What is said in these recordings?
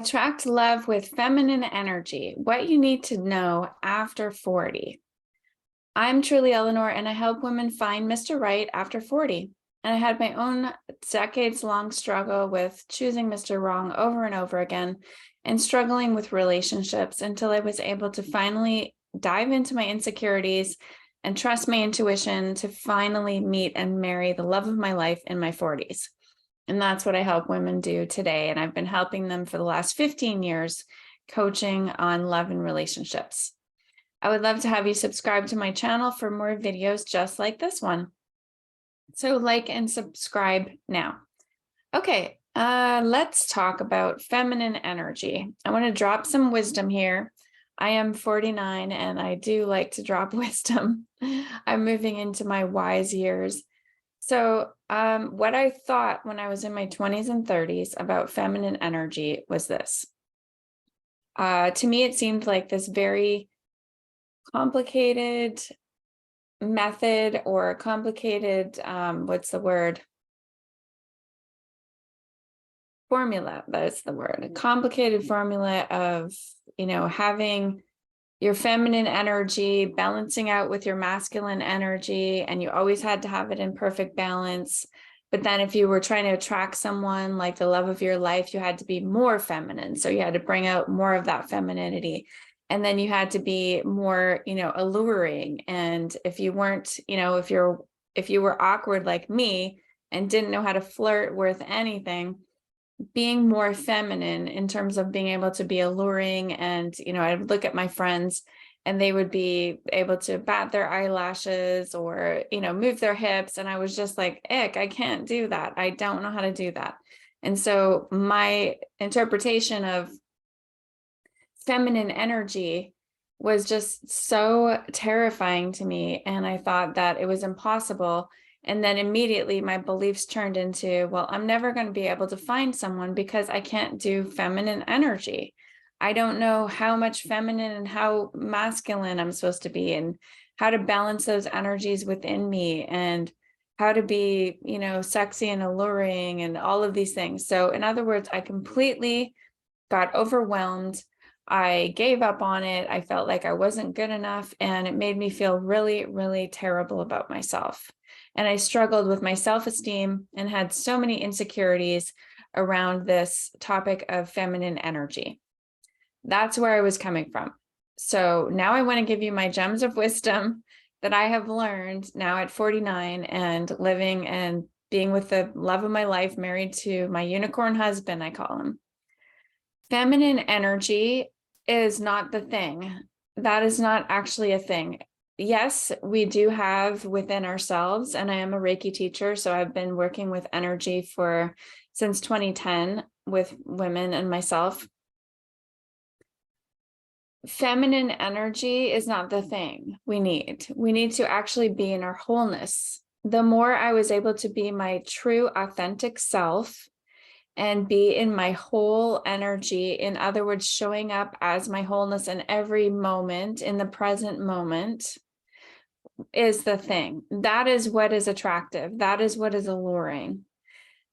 Attract love with feminine energy. What you need to know after 40. I'm Truly Eleanor, and I help women find Mr. Right after 40. And I had my own decades-long struggle with choosing Mr. Wrong over and over again and struggling with relationships until I was able to finally dive into my insecurities and trust my intuition to finally meet and marry the love of my life in my 40s. And that's what I help women do today. And I've been helping them for the last 15 years, coaching on love and relationships. I would love to have you subscribe to my channel for more videos just like this one. So like and subscribe now. Okay, let's talk about feminine energy. I want to drop some wisdom here. I am 49 and I do like to drop wisdom. I'm moving into my wise years. So what I thought when I was in my 20s and 30s about feminine energy was this. To me, it seemed like this very complicated method or complicated, what's the word? Formula, that's the word. A complicated formula of, having your feminine energy balancing out with your masculine energy, and you always had to have it in perfect balance. But then if you were trying to attract someone like the love of your life, you had to be more feminine. So you had to bring out more of that femininity. And then you had to be more, alluring. And if you weren't, if you were awkward like me and didn't know how to flirt with anything, being more feminine in terms of being able to be alluring. And, I'd look at my friends and they would be able to bat their eyelashes or, move their hips. And I was just like, ick, I can't do that. I don't know how to do that. And so my interpretation of feminine energy was just so terrifying to me. And I thought that it was impossible. And then immediately my beliefs turned into, well, I'm never going to be able to find someone because I can't do feminine energy. I don't know how much feminine and how masculine I'm supposed to be, and how to balance those energies within me, and how to be, sexy and alluring and all of these things. So in other words, I completely got overwhelmed. I gave up on it. I felt like I wasn't good enough, and it made me feel really, really terrible about myself. And I struggled with my self-esteem and had so many insecurities around this topic of feminine energy. That's where I was coming from. So now I want to give you my gems of wisdom that I have learned now at 49 and living and being with the love of my life, married to my unicorn husband, I call him. Feminine energy is not the thing. That is not actually a thing. Yes, we do have within ourselves, and I am a Reiki teacher, so I've been working with energy since 2010 with women and myself. Feminine energy is not the thing we need. We need to actually be in our wholeness. The more I was able to be my true, authentic self and be in my whole energy, in other words, showing up as my wholeness in every moment, in the present moment, is the thing. That is what is attractive. That is what is alluring.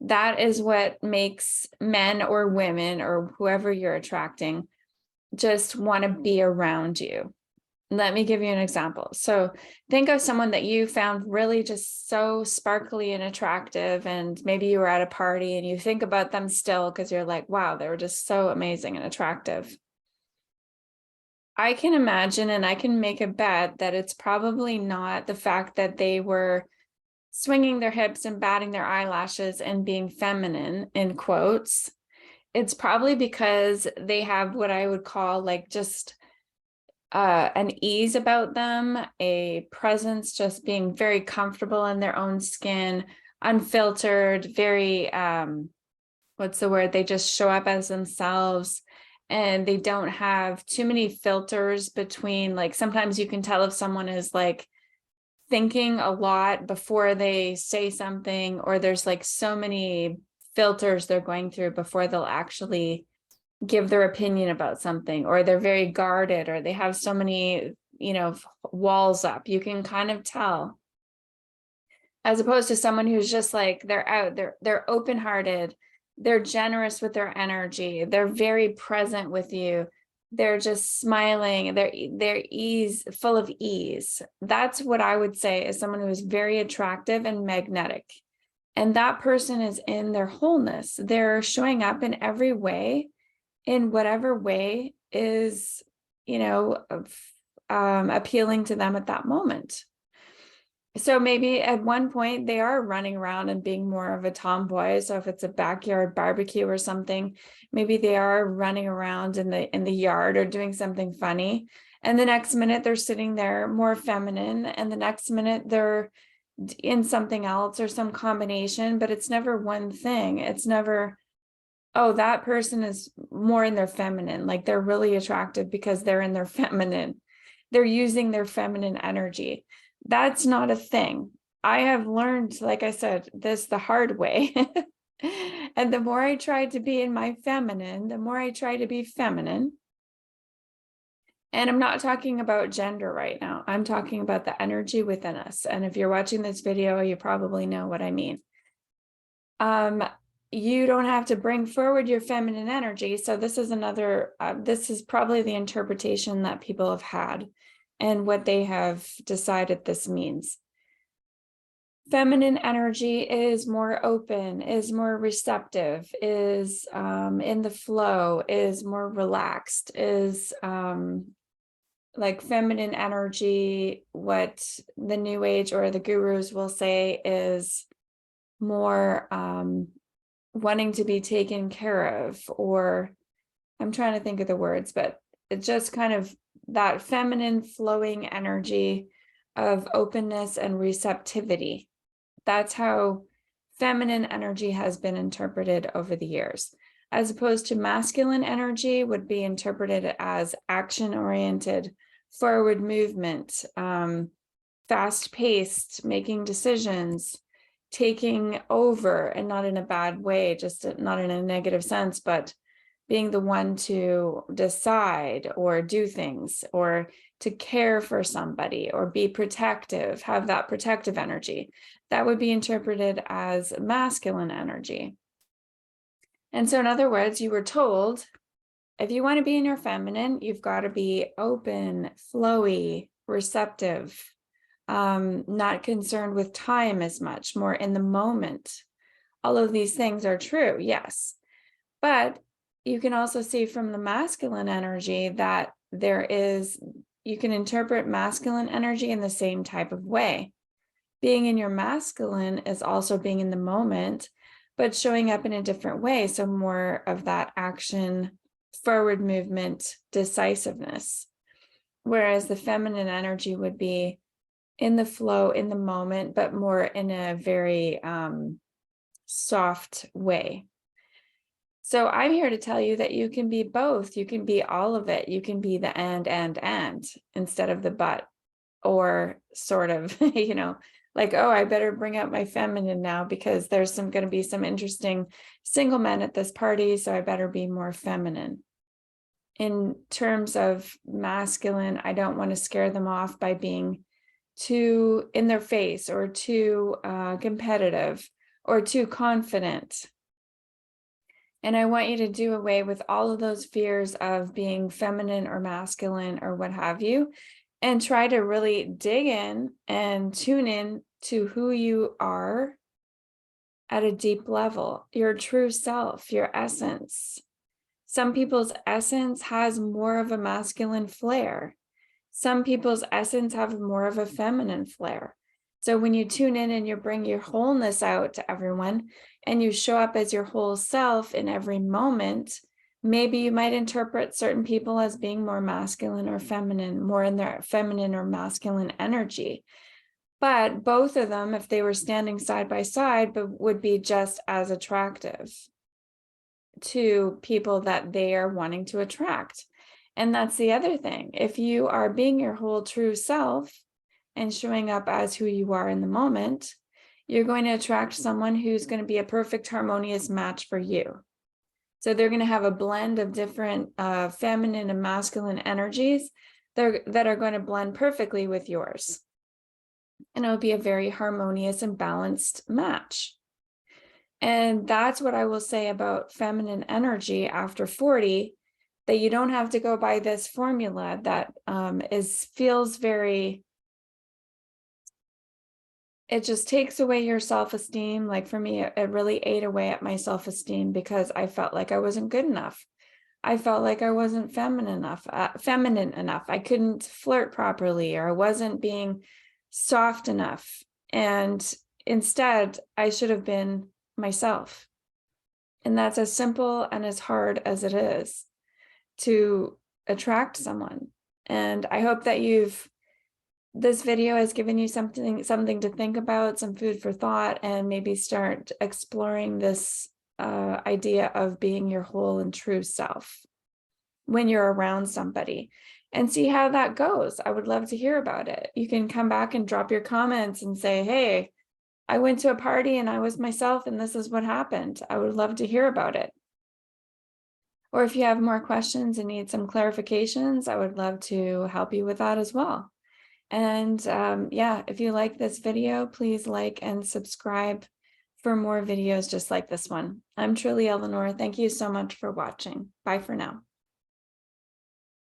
That is what makes men or women or whoever you're attracting just want to be around you. Let me give you an example. So think of someone that you found really just so sparkly and attractive, and maybe you were at a party and you think about them still because you're like, wow, they were just so amazing and attractive. I can imagine, and I can make a bet that it's probably not the fact that they were swinging their hips and batting their eyelashes and being feminine, in quotes. It's probably because they have what I would call like just an ease about them, a presence, just being very comfortable in their own skin, unfiltered, very, what's the word? They just show up as themselves, and they don't have too many filters between, like, sometimes you can tell if someone is like thinking a lot before they say something, or there's like so many filters they're going through before they'll actually give their opinion about something, or they're very guarded, or they have so many, walls up. You can kind of tell, as opposed to someone who's just like, they're open-hearted, They're generous with their energy. They're very present with you. They're just smiling. They're full of ease. That's what I would say is someone who is very attractive and magnetic. And that person is in their wholeness. They're showing up in every way, in whatever way is, appealing to them at that moment. So maybe at one point they are running around and being more of a tomboy. So if it's a backyard barbecue or something, maybe they are running around in the yard or doing something funny. And the next minute they're sitting there more feminine, and the next minute they're in something else or some combination, but it's never one thing. It's never, oh, that person is more in their feminine, like they're really attractive because they're in their feminine. They're using their feminine energy. That's not a thing. I have learned, like I said, this the hard way. And the more I try to be in my feminine, the more I try to be feminine. And I'm not talking about gender right now. I'm talking about the energy within us. And if you're watching this video, you probably know what I mean. You don't have to bring forward your feminine energy. So this is this is probably the interpretation that people have had and what they have decided this means. Feminine energy is more open, is more receptive, is in the flow, is more relaxed, is like feminine energy, what the new age or the gurus will say is more wanting to be taken care of, or I'm trying to think of the words, but it's just kind of that feminine flowing energy of openness and receptivity. That's how feminine energy has been interpreted over the years, as opposed to masculine energy would be interpreted as action-oriented, forward movement, fast-paced, making decisions, taking over, and not in a bad way, just not in a negative sense, but being the one to decide or do things, or to care for somebody, or be protective, have that protective energy. That would be interpreted as masculine energy. And so in other words, you were told, if you want to be in your feminine, you've got to be open, flowy, receptive, not concerned with time as much, more in the moment. All of these things are true, yes. But you can also see from the masculine energy that you can interpret masculine energy in the same type of way. Being in your masculine is also being in the moment, but showing up in a different way. So more of that action, forward movement, decisiveness. Whereas the feminine energy would be in the flow, in the moment, but more in a very soft way. So I'm here to tell you that you can be both. You can be all of it. You can be the and instead of the but, or sort of, like, oh, I better bring out my feminine now because there's going to be some interesting single men at this party, so I better be more feminine. In terms of masculine, I don't want to scare them off by being too in their face, or too competitive, or too confident. And I want you to do away with all of those fears of being feminine or masculine or what have you, and try to really dig in and tune in to who you are at a deep level, your true self, your essence. Some people's essence has more of a masculine flair. Some people's essence have more of a feminine flair. So when you tune in and you bring your wholeness out to everyone, and you show up as your whole self in every moment, maybe you might interpret certain people as being more masculine or feminine, more in their feminine or masculine energy. But both of them, if they were standing side by side, would be just as attractive to people that they are wanting to attract. And that's the other thing. If you are being your whole true self and showing up as who you are in the moment, you're going to attract someone who's going to be a perfect harmonious match for you. So they're going to have a blend of different feminine and masculine energies that are going to blend perfectly with yours. And it'll be a very harmonious and balanced match. And that's what I will say about feminine energy after 40, that you don't have to go by this formula that feels very, it just takes away your self-esteem. Like for me, it really ate away at my self-esteem because I felt like I wasn't good enough. I felt like I wasn't feminine enough. I couldn't flirt properly, or I wasn't being soft enough. And instead, I should have been myself. And that's as simple and as hard as it is to attract someone. And I hope that this video has given you something to think about, some food for thought, and maybe start exploring this idea of being your whole and true self when you're around somebody, and see how that goes. I would love to hear about it. You can come back and drop your comments and say, hey, I went to a party and I was myself and this is what happened. I would love to hear about it. Or if you have more questions and need some clarifications, I would love to help you with that as well. And yeah, if you like this video, please like and subscribe for more videos just like this one. I'm Truly Eleanor. Thank you so much for watching. Bye for now.